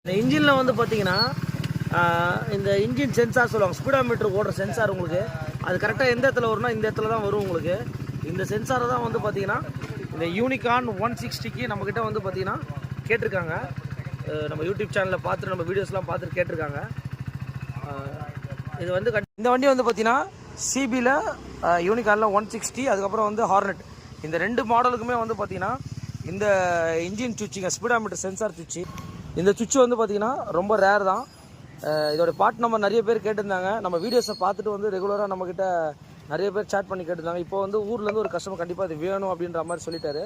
இந்த இன்ஜினில் வந்து பார்த்தீங்கன்னா இந்த இன்ஜின் சென்சார் சொல்லுவாங்க, ஸ்பீடாமீட்டர் ஓடுற சென்சார் உங்களுக்கு அது கரெக்டாக எந்த இடத்துல வரும்னா இந்த இடத்துல தான் வரும் உங்களுக்கு. இந்த சென்சாரை தான் வந்து பார்த்தீங்கன்னா இந்த யூனிகான் 160க்கு நம்மக்கிட்ட வந்து பார்த்தீங்கன்னா கேட்டிருக்காங்க. நம்ம யூடியூப் சேனலில் பார்த்துட்டு நம்ம வீடியோஸ்லாம் பார்த்துட்டு கேட்டிருக்காங்க. இது வந்து இந்த வண்டி வந்து பார்த்தீங்கன்னா சிபியில் யூனிகானில் 160, அதுக்கப்புறம் வந்து ஹார்னட், இந்த ரெண்டு மாடலுக்குமே வந்து பார்த்தீங்கன்னா இந்த இன்ஜின் சுவிட்சுங்க, ஸ்பீடாமீட்டர் சென்சார் சுவிட்சு, இந்த சுவிட்சு வந்து பார்த்தீங்கன்னா ரொம்ப ரேர் தான். இதோட பார்ட் நம்பர் நிறைய பேர் கேட்டிருந்தாங்க. நம்ம வீடியோஸை பார்த்துட்டு வந்து ரெகுலராக நம்மக்கிட்ட நிறைய பேர் சேட் பண்ணி கேட்டிருந்தாங்க. இப்போ வந்து ஊர்லேருந்து ஒரு கஸ்டமர் கண்டிப்பாக இது வேணும் அப்படின்ற மாதிரி சொல்லிட்டாரு.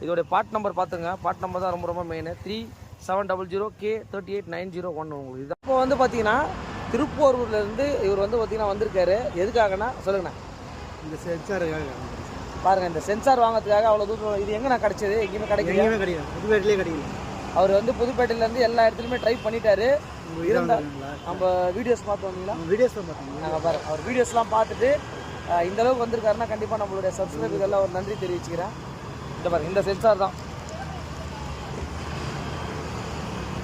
இதோட பார்ட் நம்பர் பார்த்துங்க, பார்ட் நம்பர் தான் ரொம்ப ரொம்ப மெயின். 3700K38901 உங்களுக்கு. இது இப்போ வந்து பார்த்தீங்கன்னா திருப்பூர்லேருந்து இவர் வந்து பார்த்தீங்கன்னா வந்திருக்காரு. எதுக்காகனா சொல்லுங்கண்ணா. இந்த சென்சார் பாருங்கள், இந்த சென்சார் வாங்கிறதுக்காக அவ்வளோ தூரம். இது எங்கே நான் கிடச்சிது? எங்கேயுமே கிடைக்கல. புதுப்பேட்டிலே கிடைக்கல. அவர் வந்து புதுப்பேட்டையிலேருந்து எல்லா இடத்துலையுமே ட்ரை பண்ணிட்டாரு. இருந்தால் நம்ம வீடியோஸ் பார்த்து வந்தீங்களா? வீடியோஸ் தான் பார்த்தீங்க. நாங்கள் பாருங்கள், அவர் வீடியோஸ்லாம் பார்த்துட்டு இந்த அளவுக்கு வந்திருக்காருன்னா கண்டிப்பாக நம்மளுடைய சப்ஸ்கிரைபர்கள்லாம் ஒரு நன்றி தெரிவிச்சுக்கிறேன். இந்த பாருங்கள், இந்த சென்சார் தான்.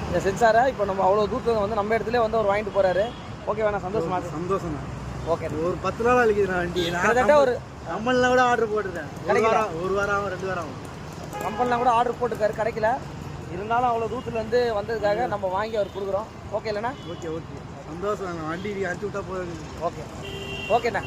இந்த சென்சாரை இப்போ நம்ம அவ்வளோ தூரத்தில் வந்து நம்ம இடத்துல வந்து அவர் வாங்கிட்டு போகிறாரு. ஓகே வேணா, சந்தோஷமா? சந்தோஷம் தான். ஓகே, ஒரு 10 நாள் அழிக்குது நான் வண்டி. கிட்டத்தட்ட ஒரு கம்பெனிலாம் கூட ஆர்டர் போட்டுருக்கேன். ஒரு வாரம் ஆகும், 2 வாரம் ஆகும். கம்பெனிலாம் கூட ஆர்டர் போட்டுருக்காரு, கிடைக்கல. இருந்தாலும் அவ்வளோ தூரத்துலேருந்து வந்ததுக்காக நம்ம வாங்கி அவர் கொடுக்குறோம். ஓகே இல்லைண்ணா? ஓகே சந்தோஷம். வண்டி அனுப்பிச்சு விட்டா போதும். ஓகேண்ணா.